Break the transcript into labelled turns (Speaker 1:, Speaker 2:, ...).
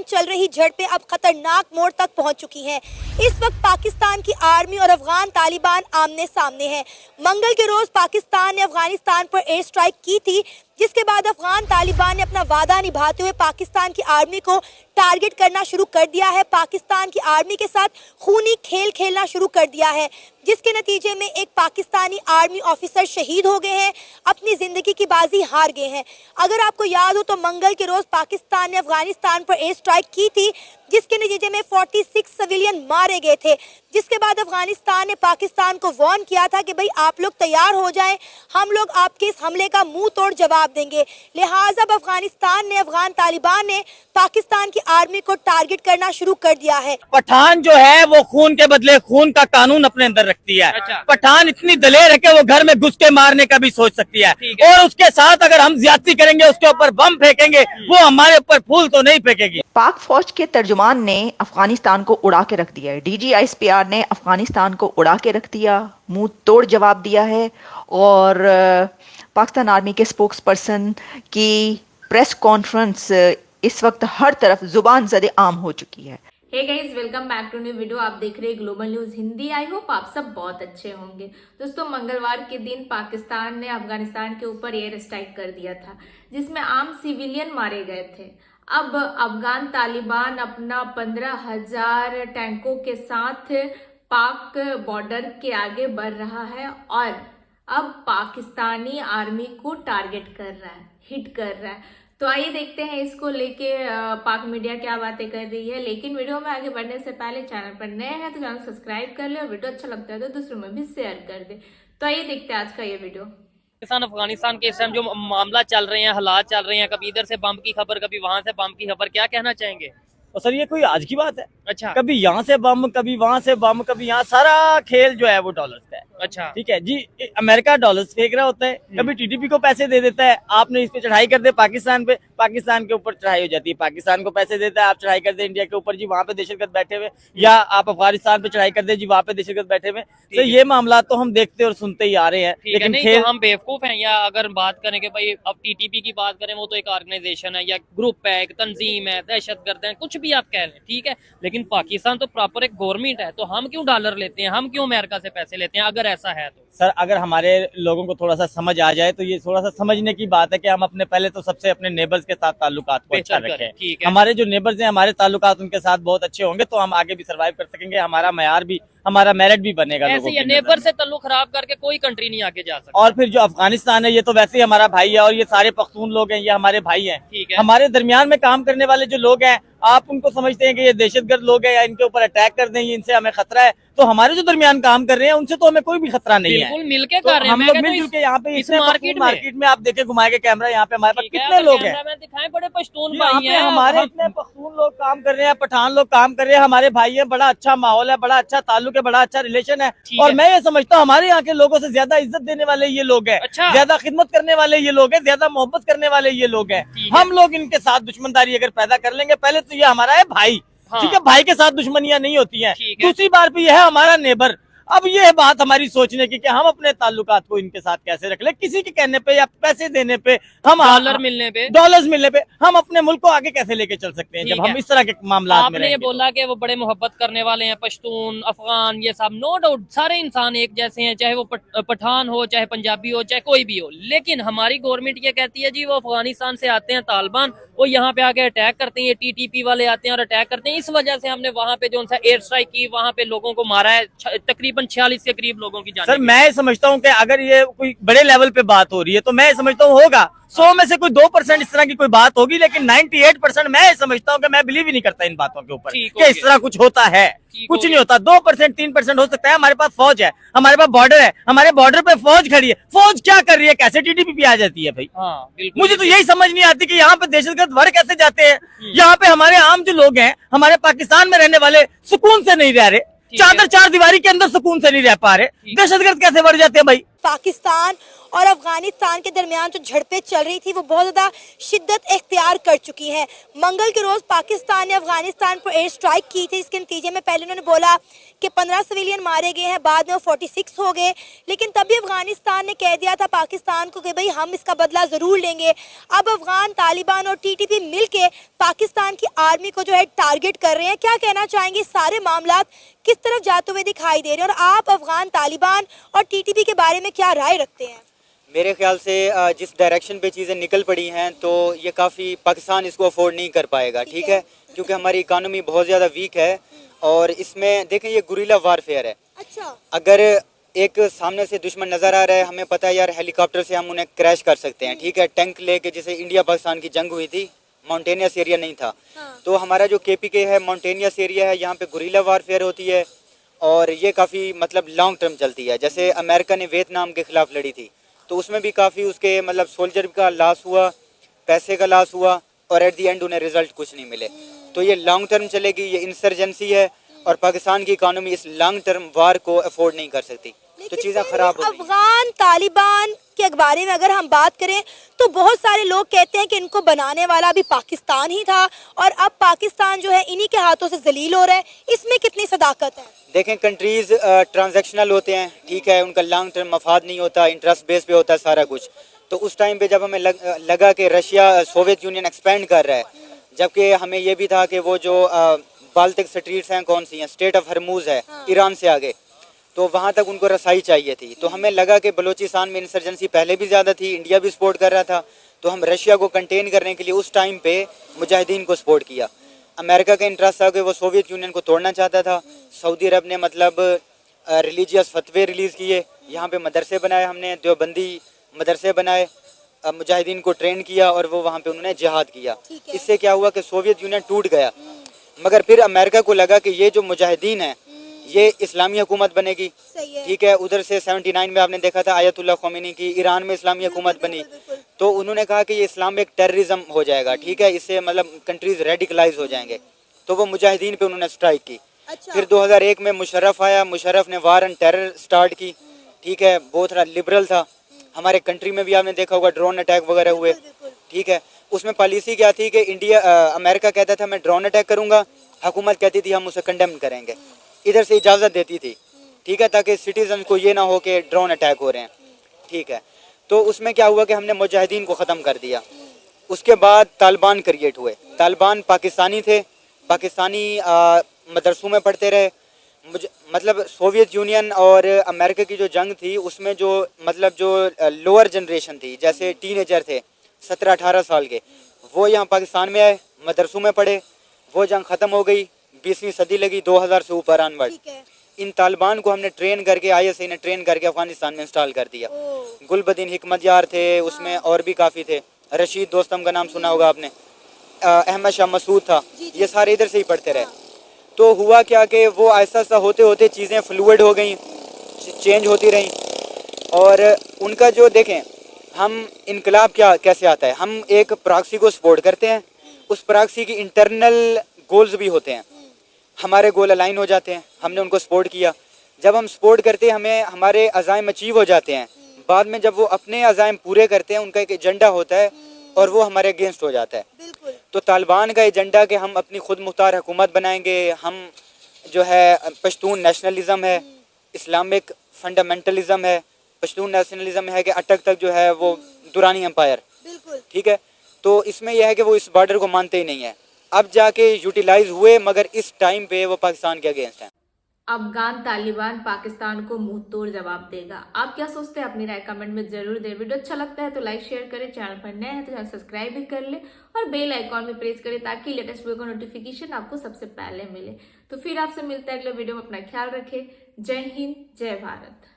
Speaker 1: दरमियान चल रही झड़पें अब खतरनाक मोड़ तक पहुंच चुकी हैं। इस वक्त पाकिस्तान की आर्मी और अफगान तालिबान आमने सामने हैं। मंगल के रोज पाकिस्तान ने अफगानिस्तान पर एयर स्ट्राइक की थी, जिसके बाद अफगान तालिबान ने अपना वादा निभाते हुए पाकिस्तान की आर्मी को टारगेट करना शुरू कर दिया है। पाकिस्तान की आर्मी के साथ खूनी खेल खेलना शुरू कर दिया है, जिसके नतीजे में एक पाकिस्तानी आर्मी ऑफिसर शहीद हो गए हैं, अपनी जिंदगी की बाजी हार गए हैं। अगर आपको याद हो तो मंगल के रोज पाकिस्तान ने अफगानिस्तान पर एयर स्ट्राइक की थी, जिसके नतीजे में 46 सिविलियन मारे गए थे। जिसके बाद अफगानिस्तान ने पाकिस्तान को वार्न किया था कि भाई आप लोग तैयार हो जाएं, हम लोग आपके इस हमले का मुंह तोड़ जवाब देंगे। लिहाजा अब अफगानिस्तान ने अफगान तालिबान ने पाकिस्तान की आर्मी को टारगेट करना शुरू कर दिया है।
Speaker 2: पठान जो है वो खून के बदले खून का कानून अपने अंदर रखती है।
Speaker 3: अच्छा।
Speaker 2: पठान इतनी दलेर है कि वो घर में घुस के मारने का भी सोच सकती है, और उसके साथ अगर हम ज्यादती करेंगे, उसके ऊपर बम फेंकेंगे, वो हमारे ऊपर फूल तो नहीं फेंकेगी।
Speaker 4: पाक फौज के तर्जुमान ने अफगानिस्तान को उड़ा के रख दिया है। DGISPR ने अफगानिस्तान को उड़ा के रख दिया, मुंह तोड़ जवाब दिया है। और पाकिस्तान आर्मी के स्पोक्स पर्सन की प्रेस कॉन्फ्रेंस इस वक्त हर तरफ जुबान ज़दे आम हो चुकी है।
Speaker 5: Hey guys, welcome back to new video. आप देख रहे हैं global news Hindi. I hope आप सब बहुत अच्छे होंगे। दोस्तों, मंगलवार के दिन पाकिस्तान ने अफगानिस्तान के ऊपर एयर स्ट्राइक कर दिया था, जिसमें आम सिविलियन मारे गए थे। अब अफगान तालिबान अपना 15,000 टैंकों के साथ पाक बॉर्डर के आगे बढ़ रहा है और अब पाकिस्तानी आर्मी को टारगेट कर रहा है, हिट कर रहा है। तो आइए देखते हैं इसको लेके पाक मीडिया क्या बातें कर रही है। लेकिन वीडियो में आगे बढ़ने से पहले चैनल पर नए हैं तो चैनल सब्सक्राइब कर ले और वीडियो अच्छा लगता है तो दूसरों में भी शेयर कर दे। तो आइए देखते हैं आज का ये वीडियो।
Speaker 3: पाकिस्तान अफगानिस्तान के इस टाइम जो मामला चल रहे हैं, हालात चल रहे हैं, कभी इधर से बम की खबर, कभी वहां से बम की खबर, क्या कहना चाहेंगे?
Speaker 2: और सर ये कोई आज की बात है?
Speaker 3: अच्छा।
Speaker 2: कभी यहाँ से बम, कभी वहाँ से बम, कभी यहाँ, सारा खेल जो है वो डॉलर्स का है।
Speaker 3: अच्छा।
Speaker 2: ठीक है जी, अमेरिका डॉलर्स फेंक रहा होता है, कभी TTP को पैसे दे देता है, आपने इस पे चढ़ाई कर दे पाकिस्तान पे, पाकिस्तान के ऊपर चढ़ाई हो जाती है, पाकिस्तान को पैसे देता है, आप चढ़ाई कर दे इंडिया के ऊपर जी, वहाँ पे दहशतगर्द बैठे हुए, या आप अफगानिस्तान पे चढ़ाई कर दे जी, वहाँ पे दहशतगर्द बैठे हुए। तो ये मामला तो हम देखते और सुनते ही आ रहे हैं, लेकिन
Speaker 3: नहीं तो हम बेवकूफ हैं? या अगर बात करें कि भाई अब TTP की बात करें, वो तो एक ऑर्गेनाइजेशन है या ग्रुप है, एक तंजीम है, दहशतगर्द है, कुछ भी आप कह लें, ठीक है। लेकिन पाकिस्तान तो प्रॉपर एक गवर्नमेंट है, तो हम क्यों डॉलर लेते हैं, हम क्यों अमेरिका से पैसे लेते हैं अगर ऐसा है तो?
Speaker 2: सर अगर हमारे लोगों को थोड़ा सा समझ आ जाए तो ये थोड़ा सा समझने की बात है कि हम अपने पहले तो सबसे अपने नेबर्स के साथ ताल्लुकात को अच्छा रखें।
Speaker 3: ठीक है।
Speaker 2: हमारे जो नेबर्स हैं, हमारे ताल्लुकात उनके साथ बहुत अच्छे होंगे तो हम आगे भी सर्वाइव कर सकेंगे, हमारा मयार भी, हमारा मेरिट भी बनेगा।
Speaker 3: ऐसे ही नेबर से ताल्लुक खराब करके कोई कंट्री नहीं आगे जा सकती।
Speaker 2: और फिर जो अफगानिस्तान है, ये तो वैसे ही हमारा भाई है, और ये सारे पख्तून लोग हैं, ये हमारे भाई हैं।
Speaker 3: ठीक है।
Speaker 2: हमारे दरमियान में काम करने वाले जो लोग हैं, आप उनको समझते हैं कि ये दहशतगर्द लोग हैं या इनके ऊपर अटैक कर दें, इनसे हमें खतरा है, तो हमारे जो दरमियान काम कर रहे हैं उनसे तो हमें कोई भी खतरा नहीं है।
Speaker 3: बिल्कुल मिलके
Speaker 2: तो
Speaker 3: कर रहे हैं।
Speaker 2: हम लोग मिलजुल के यहाँ पे इतने मार्केट में आप देखे घुमाए के कैमरा, यहाँ पे हमारे पास कितने लोग हैं,
Speaker 3: दिखाएं, बड़े पश्तून
Speaker 2: यहाँ
Speaker 3: भाई
Speaker 2: पे
Speaker 3: हैं,
Speaker 2: हमारे इतने पख्तून लोग काम कर रहे हैं, पठान लोग काम कर रहे हैं, हमारे भाई हैं, बड़ा अच्छा माहौल है, बड़ा अच्छा ताल्लुक है, बड़ा अच्छा रिलेशन है। और मैं ये समझता हूँ हमारे यहाँ के लोगों से ज्यादा इज्जत देने वाले ये लोग हैं, ज्यादा खिदमत करने वाले ये लोग हैं, ज्यादा मोहब्बत करने वाले ये लोग हैं। हम लोग इनके साथ दुश्मनदारी अगर पैदा कर लेंगे, पहले तो ये हमारा है भाई, ठीक है, भाई के साथ दुश्मनियां नहीं होती हैं। दूसरी बार भी यह है हमारा नेबर। अब ये बात हमारी सोचने की कि हम अपने ताल्लुकात को इनके साथ कैसे रख ले, किसी के कहने पे या पैसे देने पे, हम
Speaker 3: डॉलर्स मिलने पे
Speaker 2: हम अपने मुल्क को आगे कैसे लेके चल सकते हैं जब हम इस तरह के मामला में
Speaker 3: आपने ये बोला कि वो बड़े मोहब्बत करने वाले हैं, पश्तून, अफगान, ये सब नो डाउट सारे इंसान एक जैसे हैं, चाहे वो पठान हो, चाहे पंजाबी हो, चाहे कोई भी हो। लेकिन हमारी गवर्नमेंट ये कहती है जी वो अफगानिस्तान से आते हैं तालिबान, वो यहाँ पे आके अटैक करते हैं, ये TTP वाले आते हैं और अटैक करते हैं। इस वजह से हमने वहाँ पे जो उनसे एयर स्ट्राइक की, वहाँ पे लोगों को मारा है, तकरीबन 46 के करीब लोगों की जान।
Speaker 2: सर मैं समझता हूँ कि अगर ये कोई बड़े लेवल पे बात हो रही है तो मैं समझता हूँ होगा 100 में से कोई 2% इस तरह की कोई बात होगी, लेकिन 98% मैं समझता हूँ कि मैं बिलीव ही नहीं करता इन बातों के ऊपर कि इस तरह कुछ होता है। कुछ नहीं होता। 2% 3% हो सकता है। हमारे पास फौज है, हमारे पास बॉर्डर है, हमारे बॉर्डर पे फौज खड़ी है, फौज क्या कर रही है, कैसे TTP पे आ जाती है भाई? मुझे तो यही समझ नहीं आती कि यहाँ पे दहशतगर्द वर्ग कैसे जाते हैं। यहाँ पे हमारे आम जो लोग हैं, हमारे पाकिस्तान में रहने वाले सुकून से नहीं रह रहे, चादर चार दीवारी के अंदर सुकून से नहीं रह पा रहे, दहशतगर्द कैसे बढ़ जाते हैं भाई?
Speaker 1: पाकिस्तान और अफगानिस्तान के दरमियान जो झड़पें चल रही थी वो बहुत ज़्यादा शिद्दत इख्तियार कर चुकी हैं। मंगल के रोज़ पाकिस्तान ने अफगानिस्तान पर एयर स्ट्राइक की थी, जिसके नतीजे में पहले उन्होंने बोला कि 15 सिविलियन मारे गए हैं, बाद में वो 46 हो गए, लेकिन तभी अफगानिस्तान ने कह दिया था पाकिस्तान को कि भाई हम इसका बदला ज़रूर लेंगे। अब अफगान तालिबान और टीटीपी मिलके पाकिस्तान की आर्मी को जो है टारगेट कर रहे हैं। क्या कहना चाहेंगे, सारे मामलात किस तरफ जाते हुए दिखाई दे रहे हैं और आप अफगान तालिबान और टीटीपी के बारे में क्या राय रखते हैं?
Speaker 6: मेरे ख्याल से जिस डायरेक्शन पे चीज़ें निकल पड़ी हैं तो ये काफ़ी पाकिस्तान इसको अफोर्ड नहीं कर पाएगा, ठीक है, क्योंकि हमारी इकानमी बहुत ज़्यादा वीक है और इसमें देखें ये गुरिल्ला वारफेयर है।
Speaker 1: अच्छा,
Speaker 6: अगर एक सामने से दुश्मन नज़र आ रहा है, हमें पता है यार हेलीकॉप्टर से हम उन्हें क्रैश कर सकते हैं, ठीक है, टैंक लेके, जैसे इंडिया पाकिस्तान की जंग हुई थी, माउंटेनियस एरिया नहीं था, तो हमारा जो केपीके है माउंटेनियस एरिया है, यहाँ पे गुरिल्ला वारफेयर होती है और ये काफ़ी मतलब लॉन्ग टर्म चलती है। जैसे अमेरिका ने वियतनाम के ख़िलाफ़ लड़ी थी तो उसमें भी काफ़ी उसके मतलब सोल्जर का लॉस हुआ, पैसे का लॉस हुआ और एट दी एंड उन्हें रिजल्ट कुछ नहीं मिले। तो ये लॉन्ग टर्म चलेगी, ये इंसर्जेंसी है और पाकिस्तान की इकानमी इस लॉन्ग टर्म वार को अफोर्ड नहीं कर सकती, तो चीज़ें ख़राब हो गई।
Speaker 1: अफगान तालिबान के बारे में अगर हम बात करें तो बहुत सारे लोग कहते हैं कि इनको बनाने वाला भी पाकिस्तान ही था और अब पाकिस्तान जो है इन्हीं के हाथों से जलील हो रहा है, इसमें कितनी सदाकत है?
Speaker 6: देखें, कंट्रीज़ ट्रांजैक्शनल होते हैं, ठीक है, उनका लॉन्ग टर्म मफाद नहीं होता, इंटरेस्ट बेस पे होता है सारा कुछ। तो उस टाइम पे जब हमें लगा कि रशिया सोवियत यूनियन एक्सपेंड कर रहा है, जबकि हमें ये भी था कि वो जो बाल्टिक स्ट्रीट्स हैं, कौन सी हैं, स्टेट ऑफ हरमूज है, ईरान से आगे, तो वहाँ तक उनको रसाई चाहिए थी। तो हमें लगा कि बलूचिस्तान में इंसर्जेंसी पहले भी ज़्यादा थी, इंडिया भी सपोर्ट कर रहा था, तो हम रशिया को कंटेन करने के लिए उस टाइम पे मुजाहिदीन को सपोर्ट किया। अमेरिका का इंटरेस्ट था कि वो सोवियत यूनियन को तोड़ना चाहता था। सऊदी अरब ने मतलब रिलीजियस फतवे रिलीज़ किए, यहाँ पे मदरसे बनाए, हमने देवबंदी मदरसे बनाए, मुजाहिदीन को ट्रेन किया और वो वहाँ पे उन्होंने जिहाद किया। इससे क्या हुआ कि सोवियत यूनियन टूट गया, मगर फिर अमेरिका को लगा कि ये जो मुजाहिदीन है ये इस्लामी हुकूमत बनेगी, ठीक है। उधर से 79 में आपने देखा था आयतुल्लाह ख़ोमेनी की इरान में इस्लामी हुकूमत बनी, तो उन्होंने कहा कि ये इस्लाम एक टेररिज्म हो जाएगा, ठीक है, इससे मतलब कंट्रीज रेडिकलाइज हो जाएंगे, तो वो मुजाहिदीन पे उन्होंने स्ट्राइक की। फिर 2001 में मुशर्रफ आया, मुशर्रफ ने वार एंड टेरर स्टार्ट की, ठीक है, बहुत लिबरल था। हमारे कंट्री में भी आपने देखा होगा ड्रोन अटैक वगैरह हुए, ठीक है। उसमें पॉलिसी क्या थी कि अमेरिका कहता था मैं ड्रोन अटैक करूँगा, हुकूमत कहती थी हम उसे कंडेम करेंगे, इधर से इजाज़त देती थी, ठीक है, ताकि सिटीजन को ये ना हो कि ड्रोन अटैक हो रहे हैं, ठीक है। तो उसमें क्या हुआ कि हमने मुजाहिदीन को ख़त्म कर दिया। उसके बाद तालिबान क्रिएट हुए। तालिबान पाकिस्तानी थे, पाकिस्तानी मदरसों में पढ़ते रहे। मतलब सोवियत यूनियन और अमेरिका की जो जंग थी उसमें जो मतलब जो लोअर जनरेशन थी, जैसे टीनेजर थे 17-18 साल के, वो यहाँ पाकिस्तान में आए, मदरसों में पढ़े, वो जंग ख़त्म हो गई, 20वीं सदी लगी, 2000 से ऊपर ऑनवर्ड। इन तालिबान को हमने ट्रेन करके, ISI ने ट्रेन करके अफगानिस्तान में इंस्टॉल कर दिया। गुलबदीन हिकमत यार थे उसमें, और भी काफ़ी थे, रशीद दोस्तम का नाम सुना होगा आपने, अहमद शाह मसूद था, ये सारे इधर से ही पढ़ते रहे। तो हुआ क्या कि वो ऐसा ऐसा होते होते चीज़ें फ्लूइड हो गई, चेंज होती रहीं, और उनका जो देखें हम इनकलाब क्या कैसे आता है, हम एक प्रॉक्सी को सपोर्ट करते हैं, उस प्रॉक्सी की इंटरनल गोल्स भी होते हैं, हमारे गोल अलाइन हो जाते हैं, हमने उनको सपोर्ट किया। जब हम सपोर्ट करते हैं हमें हमारे अज़ाइम अचीव हो जाते हैं, बाद में जब वो अपने अज़ाइम पूरे करते हैं उनका एक एजेंडा होता है और वो हमारे अगेंस्ट हो जाता है। तो तालिबान का एजेंडा कि हम अपनी खुद मुख्तार हुकूमत बनाएंगे, हम जो है पश्तून नेशनलिज्म है, इस्लामिक फंडामेंटलिज्म है, पश्तून नेशनलिज्म है कि अटक तक जो है वो दुरानी एम्पायर, ठीक है। तो इसमें यह है कि वो इस बॉर्डर को मानते ही नहीं है, अब जाके यूटिलाइज हुए, मगर इस टाइम पे वो पाकिस्तान के अगेंस्ट हैं।
Speaker 5: अफगान तालिबान पाकिस्तान को मुंह तोड़ जवाब देगा। आप क्या सोचते हैं, अपनी राय कमेंट में जरूर दें। वीडियो अच्छा लगता है तो लाइक शेयर करें, चैनल पर नए हैं तो चैनल सब्सक्राइब भी कर ले और बेल आइकॉन भी प्रेस करें ताकि लेटेस्ट वीडियो का नोटिफिकेशन आपको सबसे पहले मिले। तो फिर आपसे मिलता है अगले वीडियो में, अपना ख्याल रखें। जय हिंद, जय भारत।